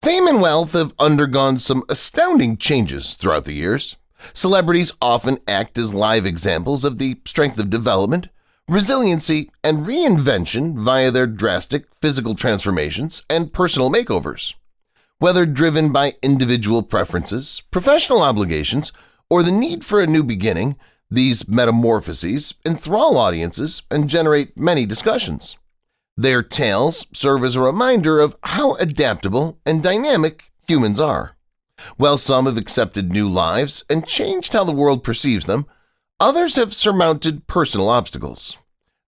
Fame and wealth have undergone some astounding changes throughout the years. Celebrities often act as live examples of the strength of development, resiliency, and reinvention via their drastic physical transformations and personal makeovers. Whether driven by individual preferences, professional obligations, or the need for a new beginning, these metamorphoses enthrall audiences and generate many discussions. Their tales serve as a reminder of how adaptable and dynamic humans are. While some have accepted new lives and changed how the world perceives them, others have surmounted personal obstacles.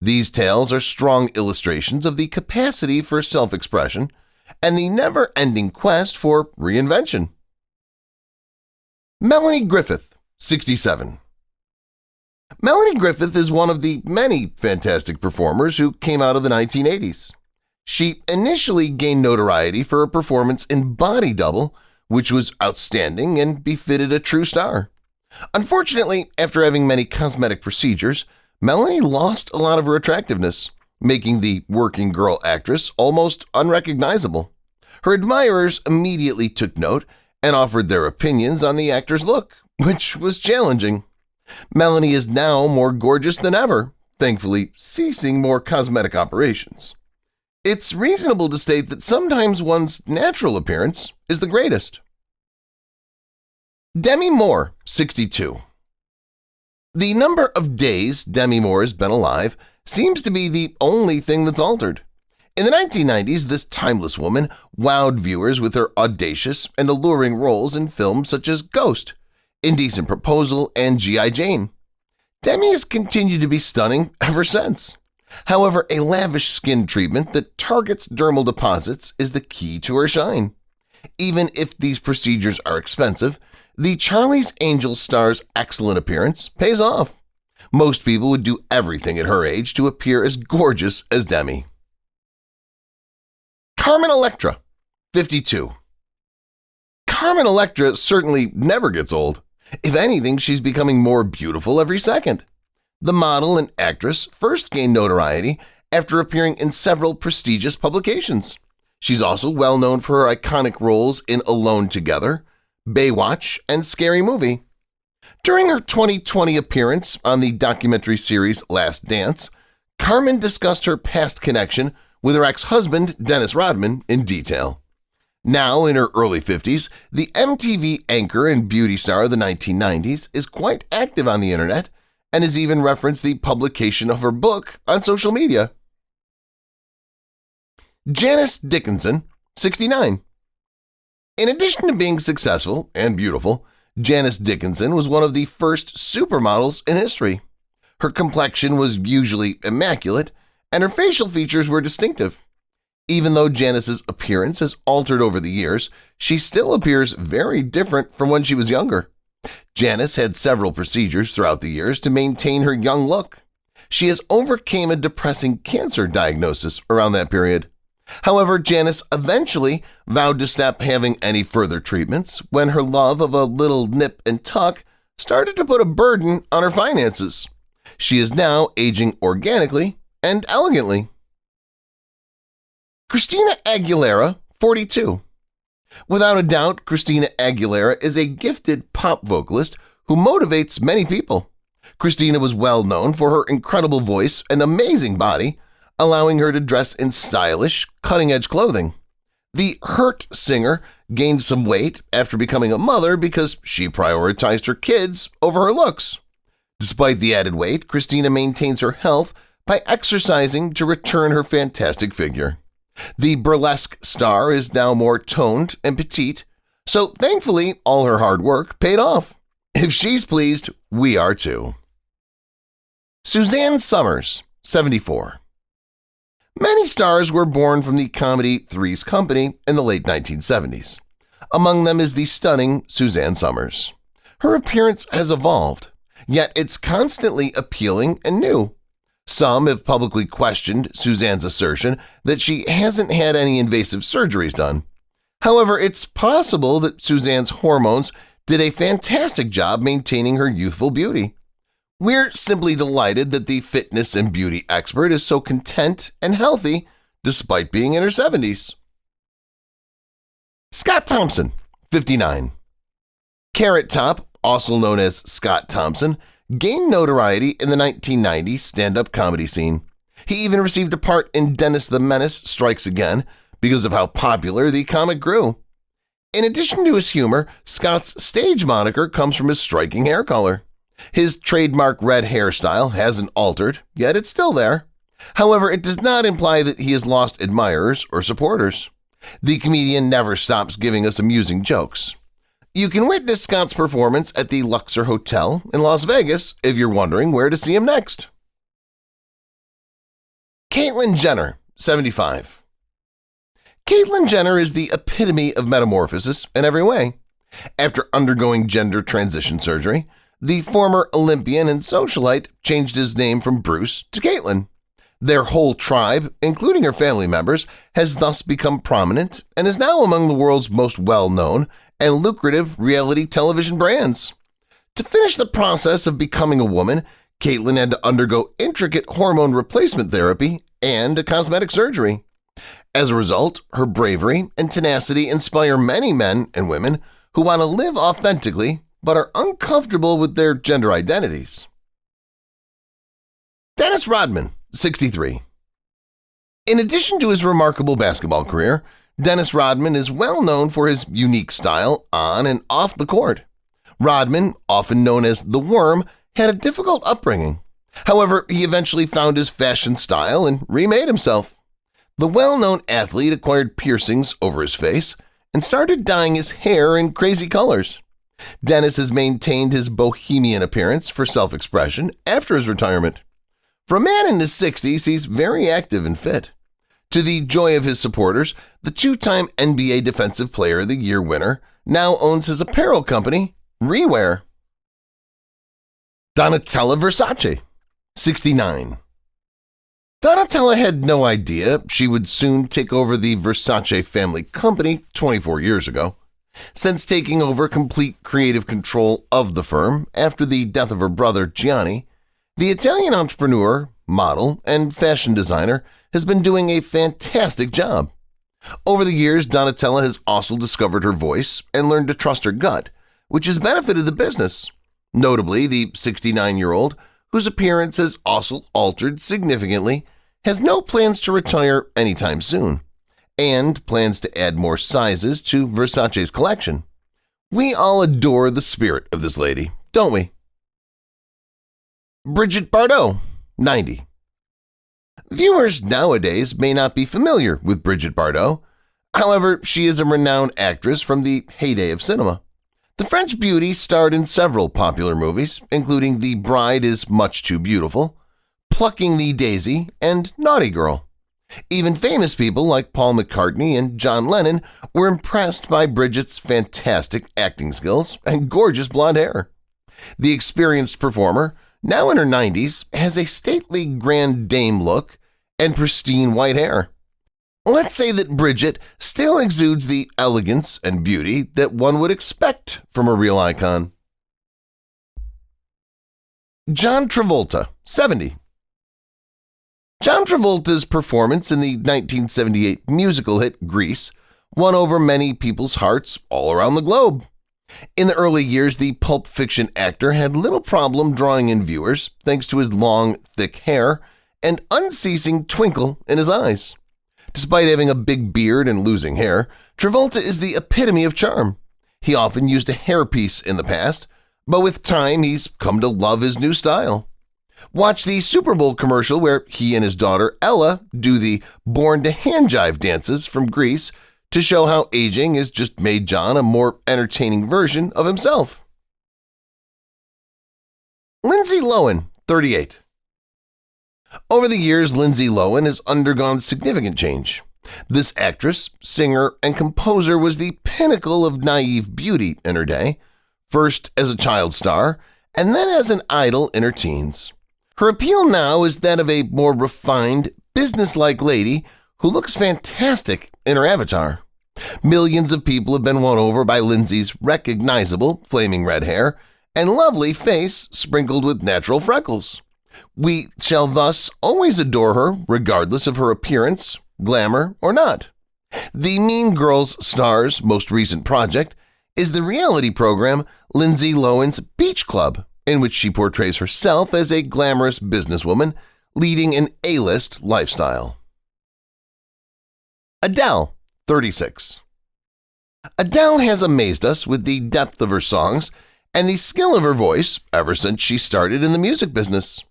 These tales are strong illustrations of the capacity for self-expression and the never-ending quest for reinvention. Melanie Griffith, 67. Melanie Griffith is one of the many fantastic performers who came out of the 1980s. She initially gained notoriety for a performance in Body Double, which was outstanding and befitted a true star. Unfortunately, after having many cosmetic procedures, Melanie lost a lot of her attractiveness, making the working girl actress almost unrecognizable. Her admirers immediately took note and offered their opinions on the actor's look, which was challenging. Melanie is now more gorgeous than ever, thankfully ceasing more cosmetic operations. It's reasonable to state that sometimes one's natural appearance is the greatest. Demi Moore, 62. The number of days Demi Moore has been alive seems to be the only thing that's altered. In the 1990s, this timeless woman wowed viewers with her audacious and alluring roles in films such as Ghost, Indecent Proposal, and G.I. Jane. Demi has continued to be stunning ever since. However, a lavish skin treatment that targets dermal deposits is the key to her shine. Even if these procedures are expensive, the Charlie's Angels star's excellent appearance pays off. Most people would do everything at her age to appear as gorgeous as Demi. Carmen Electra, 52. Carmen Electra certainly never gets old. If anything, she's becoming more beautiful every second. The model and actress first gained notoriety after appearing in several prestigious publications. She's also well known for her iconic roles in Alone Together, Baywatch, and Scary Movie. During her 2020 appearance on the documentary series Last Dance, Carmen discussed her past connection with her ex-husband Dennis Rodman in detail. Now in her early 50s, the MTV anchor and beauty star of the 1990s is quite active on the internet and has even referenced the publication of her book on social media. Janice Dickinson, 69. In addition to being successful and beautiful, Janice Dickinson was one of the first supermodels in history. Her complexion was usually immaculate, and her facial features were distinctive. Even though Janice's appearance has altered over the years, she still appears very different from when she was younger. Janice had several procedures throughout the years to maintain her young look. She has overcame a depressing cancer diagnosis around that period. However, Janice eventually vowed to stop having any further treatments when her love of a little nip and tuck started to put a burden on her finances. She is now aging organically and elegantly. Christina Aguilera, 42. Without a doubt, Christina Aguilera is a gifted pop vocalist who motivates many people. Christina was well known for her incredible voice and amazing body, allowing her to dress in stylish, cutting-edge clothing. The Hurt singer gained some weight after becoming a mother because she prioritized her kids over her looks. Despite the added weight, Christina maintains her health by exercising to return her fantastic figure. The burlesque star is now more toned and petite, so thankfully all her hard work paid off. If she's pleased, we are too. Suzanne Summers, 74. Many stars were born from the comedy Three's Company in the late 1970s. Among them is the stunning Suzanne Summers. Her appearance has evolved, yet it's constantly appealing and new. Some have publicly questioned Suzanne's assertion that she hasn't had any invasive surgeries done. However, it's possible that Suzanne's hormones did a fantastic job maintaining her youthful beauty. We're simply delighted that the fitness and beauty expert is so content and healthy despite being in her 70s. Scott Thompson, 59. Carrot Top, also known as Scott Thompson, gained notoriety in the 1990s stand-up comedy scene. He even received a part in Dennis the Menace Strikes Again because of how popular the comic grew. In addition to his humor, Scott's stage moniker comes from his striking hair color. His trademark red hairstyle hasn't altered, yet it's still there. However, it does not imply that he has lost admirers or supporters. The comedian never stops giving us amusing jokes. You can witness Scott's performance at the Luxor Hotel in Las Vegas if you're wondering where to see him next. Cait Jenner, 75. Cait Jenner is the epitome of metamorphosis in every way. After undergoing gender transition surgery, the former Olympian and socialite changed his name from Bruce to Caitlyn. Their whole tribe, including her family members, has thus become prominent and is now among the world's most well-known and lucrative reality television brands. To finish the process of becoming a woman, Caitlyn had to undergo intricate hormone replacement therapy and a cosmetic surgery. As a result, her bravery and tenacity inspire many men and women who want to live authentically but are uncomfortable with their gender identities. Dennis Rodman, 63. In addition to his remarkable basketball career, Dennis Rodman is well known for his unique style on and off the court. Rodman, often known as the Worm, had a difficult upbringing. However, he eventually found his fashion style and remade himself. The well-known athlete acquired piercings over his face and started dyeing his hair in crazy colors. Dennis has maintained his bohemian appearance for self-expression after his retirement. For a man in his 60s, he's very active and fit. To the joy of his supporters, the two-time NBA Defensive Player of the Year winner now owns his apparel company, Rewear. Donatella Versace, 69. Donatella had no idea she would soon take over the Versace family company 24 years ago. Since taking over complete creative control of the firm after the death of her brother Gianni, the Italian entrepreneur, model, and fashion designer has been doing a fantastic job. Over the years, Donatella has also discovered her voice and learned to trust her gut, which has benefited the business. Notably, the 69-year-old, whose appearance has also altered significantly, has no plans to retire anytime soon, and plans to add more sizes to Versace's collection. We all adore the spirit of this lady, don't we? Brigitte Bardot, 90. Viewers nowadays may not be familiar with Brigitte Bardot. However, she is a renowned actress from the heyday of cinema. The French beauty starred in several popular movies, including The Bride is Much Too Beautiful, Plucking the Daisy, and Naughty Girl. Even famous people like Paul McCartney and John Lennon were impressed by Bridgette's fantastic acting skills and gorgeous blonde hair. The experienced performer, now in her 90s, has a stately grand dame look and pristine white hair. Let's say that Bridget still exudes the elegance and beauty that one would expect from a real icon. John Travolta, 70. John Travolta's performance in the 1978 musical hit Grease won over many people's hearts all around the globe. In the early years, the Pulp Fiction actor had little problem drawing in viewers thanks to his long, thick hair and unceasing twinkle in his eyes. Despite having a big beard and losing hair, Travolta is the epitome of charm. He often used a hairpiece in the past, but with time he's come to love his new style. Watch the Super Bowl commercial where he and his daughter Ella do the Born to Hand Jive dances from Grease to show how aging has just made John a more entertaining version of himself. Lindsay Lohan, 38. Over the years, Lindsay Lohan has undergone significant change. This actress, singer, and composer was the pinnacle of naive beauty in her day, first as a child star and then as an idol in her teens. Her appeal now is that of a more refined, businesslike lady who looks fantastic in her avatar. Millions of people have been won over by Lindsay's recognizable flaming red hair and lovely face sprinkled with natural freckles. We shall thus always adore her regardless of her appearance, glamour, or not. The Mean Girls star's most recent project is the reality program Lindsay Lohan's Beach Club, in which she portrays herself as a glamorous businesswoman leading an A-list lifestyle. Adele, 36. Adele has amazed us with the depth of her songs and the skill of her voice ever since she started in the music business.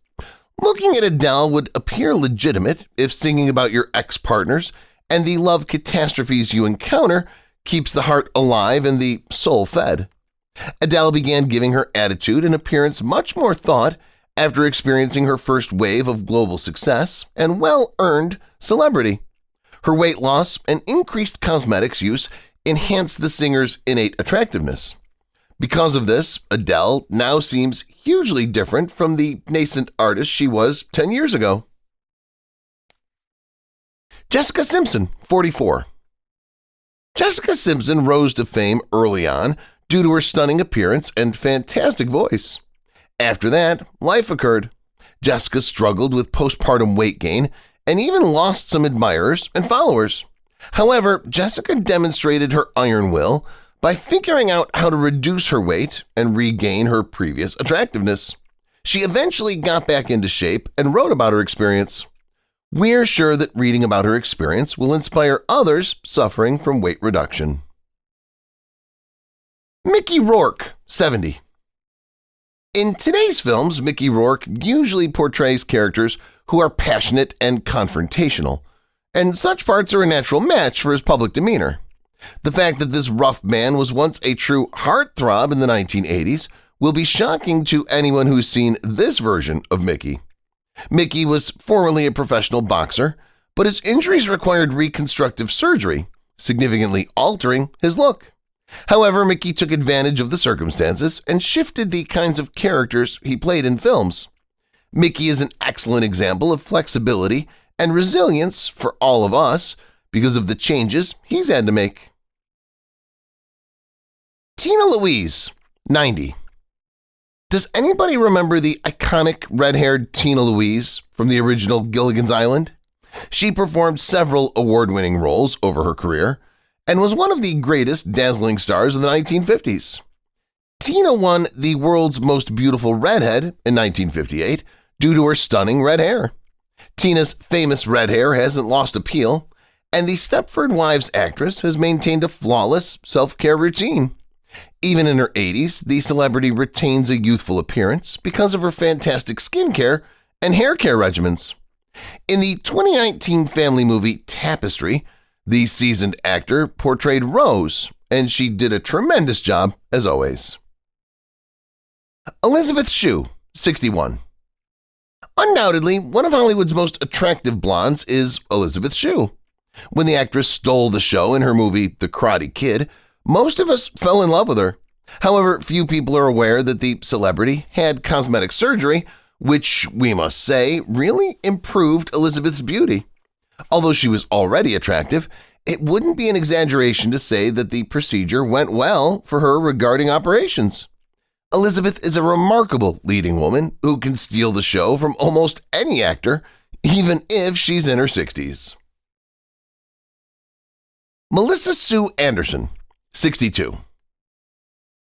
Looking at Adele would appear legitimate if singing about your ex-partners and the love catastrophes you encounter keeps the heart alive and the soul fed. Adele began giving her attitude and appearance much more thought after experiencing her first wave of global success and well-earned celebrity. Her weight loss and increased cosmetics use enhanced the singer's innate attractiveness. Because of this, Adele now seems hugely different from the nascent artist she was 10 years ago. Jessica Simpson, 44. Jessica Simpson rose to fame early on due to her stunning appearance and fantastic voice. After that, life occurred. Jessica struggled with postpartum weight gain and even lost some admirers and followers. However, Jessica demonstrated her iron will by figuring out how to reduce her weight and regain her previous attractiveness. She eventually got back into shape and wrote about her experience. We're sure that reading about her experience will inspire others suffering from weight reduction. Mickey Rourke, 70. In today's films, Mickey Rourke usually portrays characters who are passionate and confrontational, and such parts are a natural match for his public demeanor. The fact that this rough man was once a true heartthrob in the 1980s will be shocking to anyone who's seen this version of Mickey. Mickey was formerly a professional boxer, but his injuries required reconstructive surgery, significantly altering his look. However, Mickey took advantage of the circumstances and shifted the kinds of characters he played in films. Mickey is an excellent example of flexibility and resilience for all of us because of the changes he's had to make. Tina Louise, 90. Does anybody remember the iconic red-haired Tina Louise from the original Gilligan's Island? She performed several award-winning roles over her career and was one of the greatest dazzling stars of the 1950s. Tina won the World's Most Beautiful Redhead in 1958 due to her stunning red hair. Tina's famous red hair hasn't lost appeal, and the Stepford Wives actress has maintained a flawless self-care routine. Even in her 80s, the celebrity retains a youthful appearance because of her fantastic skincare and hair care regimens. In the 2019 family movie Tapestry, the seasoned actor portrayed Rose, and she did a tremendous job as always. Elizabeth Shue, 61. Undoubtedly, one of Hollywood's most attractive blondes is Elizabeth Shue. When the actress stole the show in her movie The Karate Kid, most of us fell in love with her. However, few people are aware that the celebrity had cosmetic surgery, which, we must say, really improved Elizabeth's beauty. Although she was already attractive, it wouldn't be an exaggeration to say that the procedure went well for her regarding operations. Elizabeth is a remarkable leading woman who can steal the show from almost any actor, even if she's in her 60s. Melissa Sue Anderson, 62.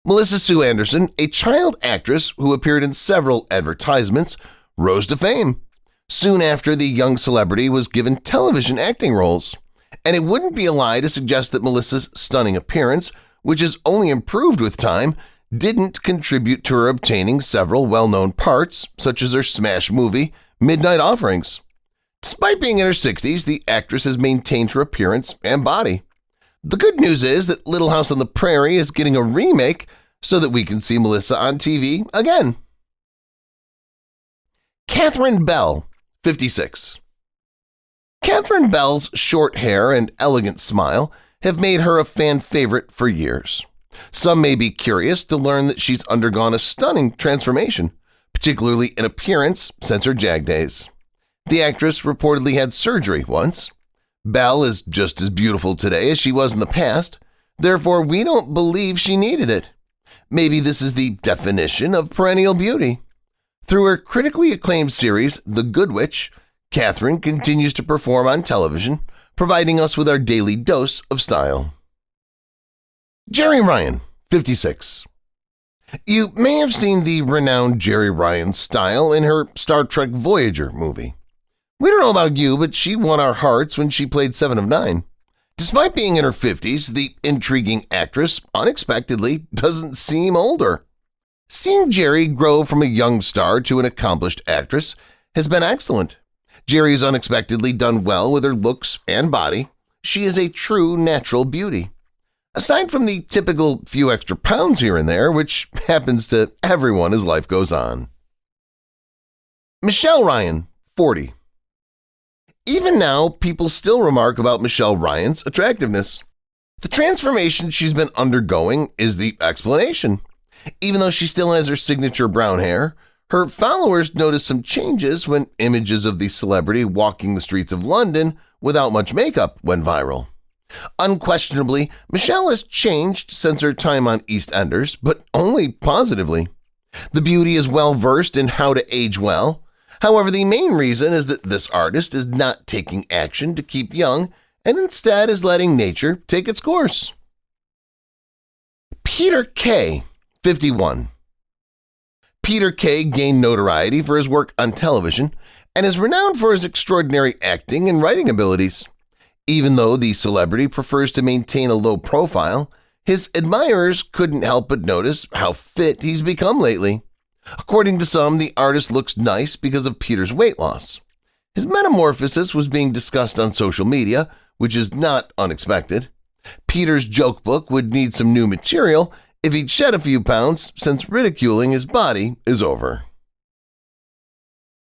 Melissa Sue Anderson, a child actress who appeared in several advertisements, rose to fame. Soon after, the young celebrity was given television acting roles. And it wouldn't be a lie to suggest that Melissa's stunning appearance, which has only improved with time, didn't contribute to her obtaining several well-known parts, such as her smash movie, Midnight Offerings. Despite being in her 60s, the actress has maintained her appearance and body. The good news is that Little House on the Prairie is getting a remake so that we can see Melissa on TV again. Katherine Bell, 56. Katherine Bell's short hair and elegant smile have made her a fan favorite for years. Some may be curious to learn that she's undergone a stunning transformation, particularly in appearance since her JAG days. The actress reportedly had surgery once. Belle is just as beautiful today as she was in the past, therefore we don't believe she needed it. Maybe this is the definition of perennial beauty. Through her critically acclaimed series, The Good Witch, Katherine continues to perform on television, providing us with our daily dose of style. Jeri Ryan, 56. You may have seen the renowned Jeri Ryan's style in her Star Trek Voyager movie. We don't know about you, but she won our hearts when she played Seven of Nine. Despite being in her 50s, the intriguing actress unexpectedly doesn't seem older. Seeing Jeri grow from a young star to an accomplished actress has been excellent. Jeri's unexpectedly done well with her looks and body. She is a true natural beauty. Aside from the typical few extra pounds here and there, which happens to everyone as life goes on. Michelle Ryan, 40. Even now, people still remark about Michelle Ryan's attractiveness. The transformation she's been undergoing is the explanation. Even though she still has her signature brown hair, her followers notice some changes when images of the celebrity walking the streets of London without much makeup went viral. Unquestionably, Michelle has changed since her time on EastEnders, but only positively. The beauty is well versed in how to age well. However, the main reason is that this artist is not taking action to keep young and instead is letting nature take its course. Peter Kay, 51. Peter Kay gained notoriety for his work on television and is renowned for his extraordinary acting and writing abilities. Even though the celebrity prefers to maintain a low profile, his admirers couldn't help but notice how fit he's become lately. According to some, the artist looks nice because of Peter's weight loss. His metamorphosis was being discussed on social media, which is not unexpected. Peter's joke book would need some new material if he'd shed a few pounds, since ridiculing his body is over.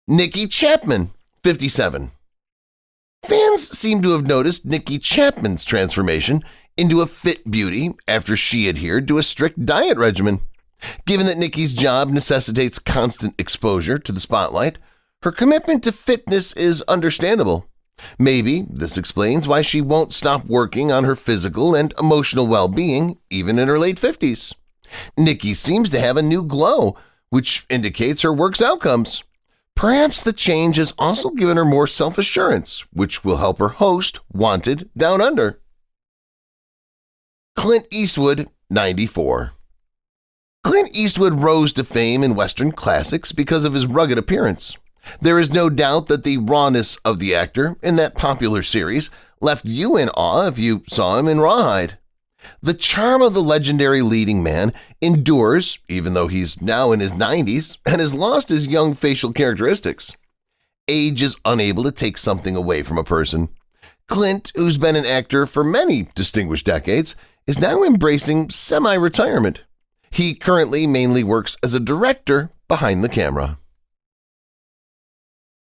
Nikki Chapman, 57. Fans seem to have noticed Nikki Chapman's transformation into a fit beauty after she adhered to a strict diet regimen. Given that Nikki's job necessitates constant exposure to the spotlight, her commitment to fitness is understandable. Maybe this explains why she won't stop working on her physical and emotional well-being even in her late 50s. Nikki seems to have a new glow, which indicates her work's outcomes. Perhaps the change has also given her more self-assurance, which will help her host Wanted Down Under. Clint Eastwood, 94. Clint Eastwood rose to fame in Western classics because of his rugged appearance. There is no doubt that the rawness of the actor in that popular series left you in awe if you saw him in Rawhide. The charm of the legendary leading man endures even though he's now in his 90s and has lost his young facial characteristics. Age is unable to take something away from a person. Clint, who's been an actor for many distinguished decades, is now embracing semi-retirement. He currently mainly works as a director behind the camera.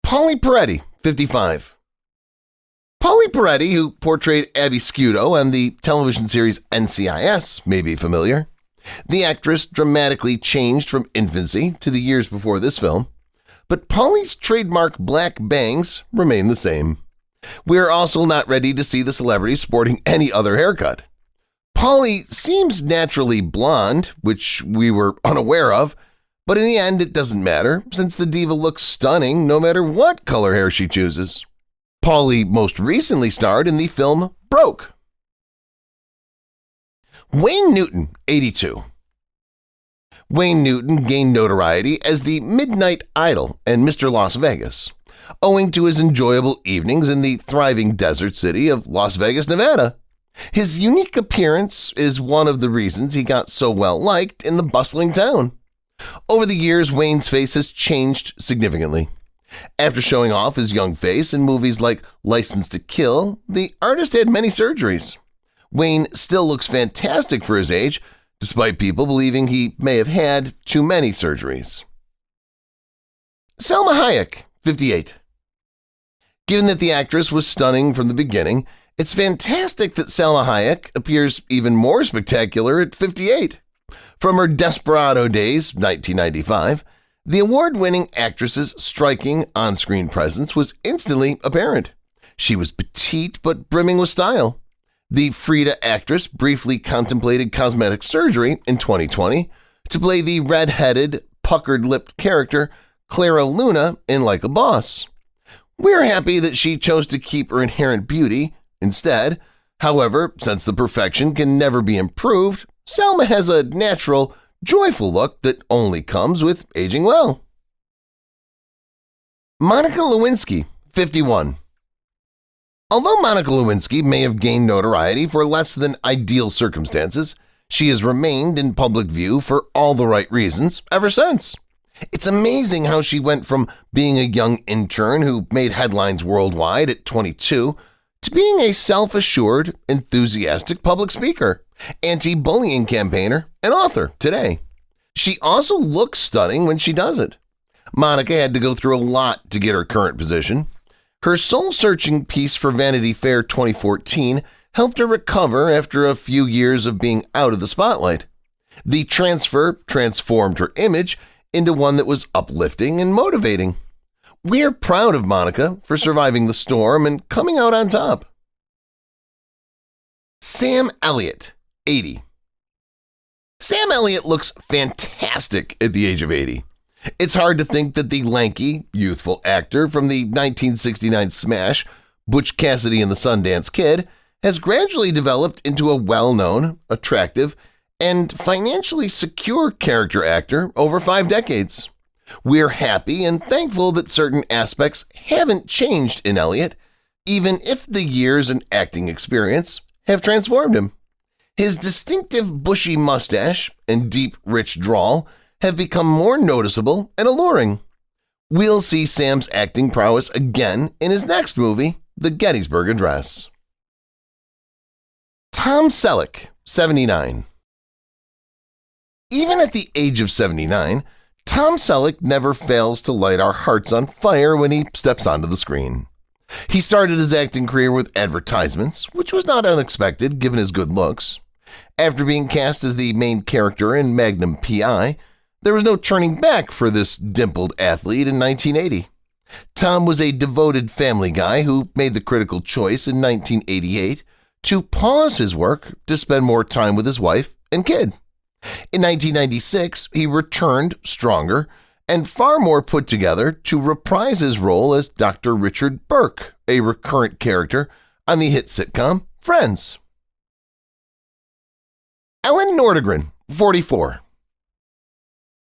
Paulie Paretti, 55. Paulie Paretti, who portrayed Abby Scudo on the television series NCIS, may be familiar. The actress dramatically changed from infancy to the years before this film, but Paulie's trademark black bangs remain the same. We are also not ready to see the celebrity sporting any other haircut. Paulie seems naturally blonde, which we were unaware of, but in the end it doesn't matter since the diva looks stunning no matter what color hair she chooses. Paulie most recently starred in the film Broke. Wayne Newton, 82. Wayne Newton gained notoriety as the Midnight Idol and Mr. Las Vegas, owing to his enjoyable evenings in the thriving desert city of Las Vegas, Nevada. His unique appearance is one of the reasons he got so well liked in the bustling town. Over the years, Wayne's face has changed significantly. After showing off his young face in movies like License to Kill, the artist had many surgeries. Wayne still looks fantastic for his age, despite people believing he may have had too many surgeries. Salma Hayek, 58. Given that the actress was stunning from the beginning, it's fantastic that Salma Hayek appears even more spectacular at 58. From her Desperado days, 1995, the award-winning actress's striking on-screen presence was instantly apparent. She was petite but brimming with style. The Frida actress briefly contemplated cosmetic surgery in 2020 to play the red-headed, puckered-lipped character Clara Luna in Like a Boss. We're happy that she chose to keep her inherent beauty Instead, however, since the perfection can never be improved, Salma has a natural, joyful look that only comes with aging well. Monica Lewinsky, 51. Although Monica Lewinsky may have gained notoriety for less than ideal circumstances, she has remained in public view for all the right reasons ever since. It's amazing how she went from being a young intern who made headlines worldwide at 22 to being a self-assured, enthusiastic public speaker, anti-bullying campaigner, and author today. She also looks stunning when she does it. Monica had to go through a lot to get her current position. Her soul-searching piece for Vanity Fair 2014 helped her recover after a few years of being out of the spotlight. The transfer transformed her image into one that was uplifting and motivating. We're proud of Monica for surviving the storm and coming out on top. Sam Elliott, 80. Sam Elliott looks fantastic at the age of 80. It's hard to think that the lanky, youthful actor from the 1969 smash, Butch Cassidy and the Sundance Kid, has gradually developed into a well-known, attractive, and financially secure character actor over 5 decades. We're happy and thankful that certain aspects haven't changed in Elliott, even if the years and acting experience have transformed him. His distinctive bushy mustache and deep, rich drawl have become more noticeable and alluring. We'll see Sam's acting prowess again in his next movie, The Gettysburg Address. Tom Celic, 79. Even at the age of 79, Tom Celic never fails to light our hearts on fire when he steps onto the screen. He started his acting career with advertisements, which was not unexpected given his good looks. After being cast as the main character in Magnum P.I., there was no turning back for this dimpled athlete in 1980. Tom was a devoted family guy who made the critical choice in 1988 to pause his work to spend more time with his wife and kid. In 1996, he returned stronger and far more put together to reprise his role as Dr. Richard Burke, a recurrent character on the hit sitcom Friends. Ellen Nordegren, 44.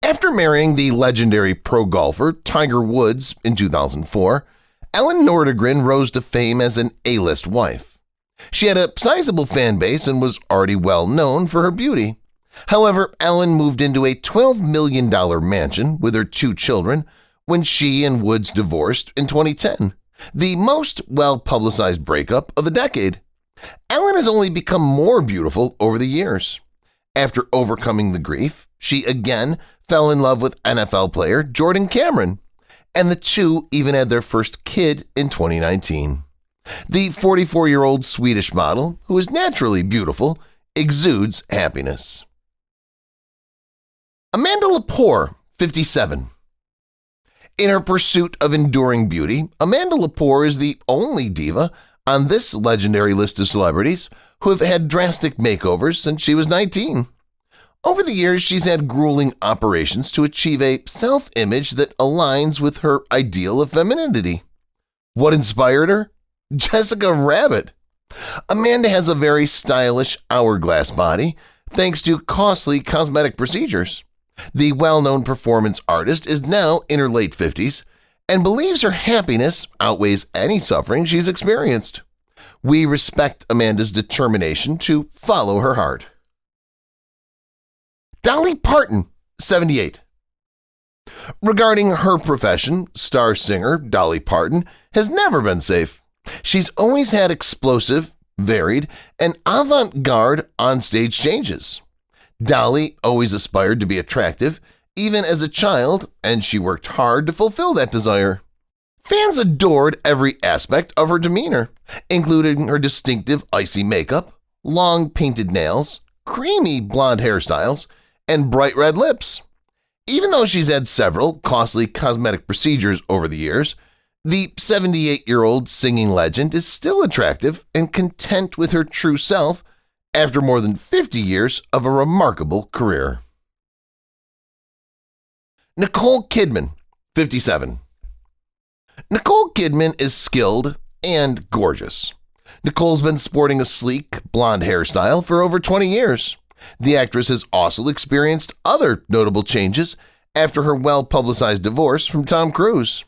After marrying the legendary pro golfer Tiger Woods in 2004, Ellen Nordegren rose to fame as an A-list wife. She had a sizable fan base and was already well known for her beauty. However, Ellen moved into a $12 million mansion with her 2 children when she and Woods divorced in 2010, the most well-publicized breakup of the decade. Ellen has only become more beautiful over the years. After overcoming the grief, she again fell in love with NFL player Jordan Cameron, and the two even had their first kid in 2019. The 44-year-old Swedish model, who is naturally beautiful, exudes happiness. Amanda Lepore, 57. In her pursuit of enduring beauty, Amanda Lepore is the only diva on this legendary list of celebrities who have had drastic makeovers since she was 19. Over the years, she's had grueling operations to achieve a self-image that aligns with her ideal of femininity. What inspired her? Jessica Rabbit. Amanda has a very stylish hourglass body thanks to costly cosmetic procedures. The well-known performance artist is now in her late 50s and believes her happiness outweighs any suffering she's experienced. We respect Amanda's determination to follow her heart. Dolly Parton, 78. Regarding her profession, star singer Dolly Parton has never been safe. She's always had explosive, varied, and avant-garde onstage changes. Dolly always aspired to be attractive, even as a child, and she worked hard to fulfill that desire. Fans adored every aspect of her demeanor, including her distinctive icy makeup, long painted nails, creamy blonde hairstyles, and bright red lips. Even though she's had several costly cosmetic procedures over the years, the 78-year-old singing legend is still attractive and content with her true self after more than 50 years of a remarkable career. Nicole Kidman, 57. Nicole Kidman is skilled and gorgeous. Nicole's been sporting a sleek, blonde hairstyle for over 20 years. The actress has also experienced other notable changes after her well-publicized divorce from Tom Cruise,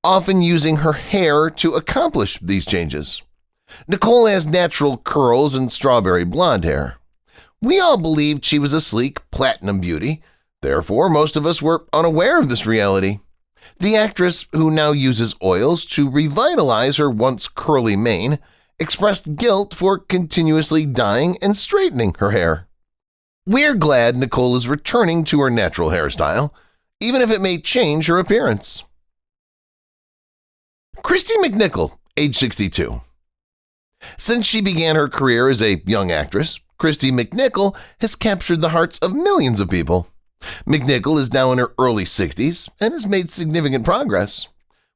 often using her hair to accomplish these changes. Nicole has natural curls and strawberry blonde hair. We all believed she was a sleek, platinum beauty. Therefore, most of us were unaware of this reality. The actress, who now uses oils to revitalize her once curly mane, expressed guilt for continuously dyeing and straightening her hair. We're glad Nicole is returning to her natural hairstyle, even if it may change her appearance. Christy McNichol, age 62. Since she began her career as a young actress, Christy McNichol has captured the hearts of millions of people. McNichol is now in her early 60s and has made significant progress.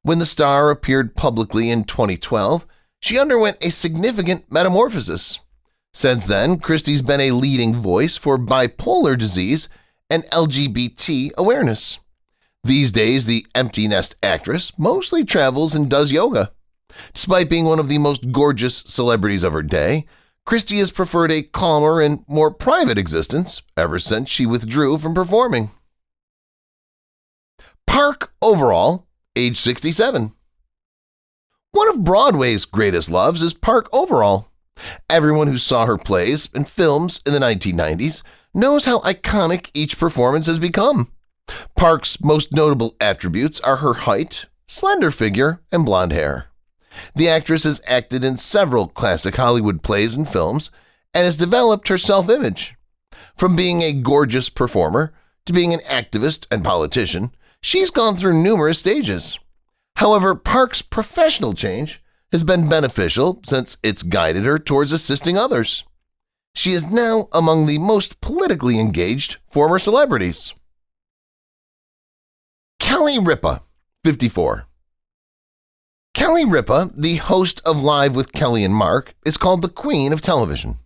When the star appeared publicly in 2012, she underwent a significant metamorphosis. Since then, Christy's been a leading voice for bipolar disease and LGBT awareness. These days, the empty nest actress mostly travels and does yoga. Despite being one of the most gorgeous celebrities of her day, Christy has preferred a calmer and more private existence ever since she withdrew from performing. Park Overall, age 67. One of Broadway's greatest loves is Park Overall. Everyone who saw her plays and films in the 1990s knows how iconic each performance has become. Park's most notable attributes are her height, slender figure, and blonde hair. The actress has acted in several classic Hollywood plays and films and has developed her self-image. From being a gorgeous performer to being an activist and politician, she's gone through numerous stages. However, Park's professional change has been beneficial since it's guided her towards assisting others. She is now among the most politically engaged former celebrities. Kelly Rippa, 54. Kelly Rippa, the host of Live with Kelly and Mark, is called the Queen of Television.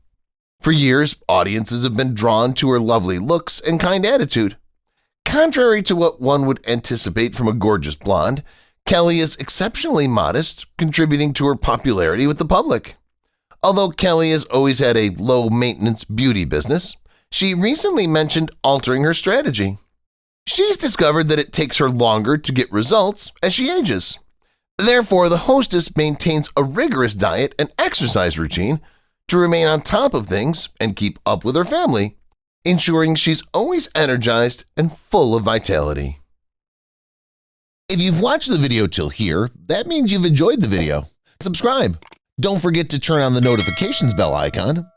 For years, audiences have been drawn to her lovely looks and kind attitude. Contrary to what one would anticipate from a gorgeous blonde, Kelly is exceptionally modest, contributing to her popularity with the public. Although Kelly has always had a low-maintenance beauty business, she recently mentioned altering her strategy. She's discovered that it takes her longer to get results as she ages. Therefore, the hostess maintains a rigorous diet and exercise routine to remain on top of things and keep up with her family, ensuring she's always energized and full of vitality. If you've watched the video till here, that means you've enjoyed the video. Subscribe. Don't forget to turn on the notifications bell icon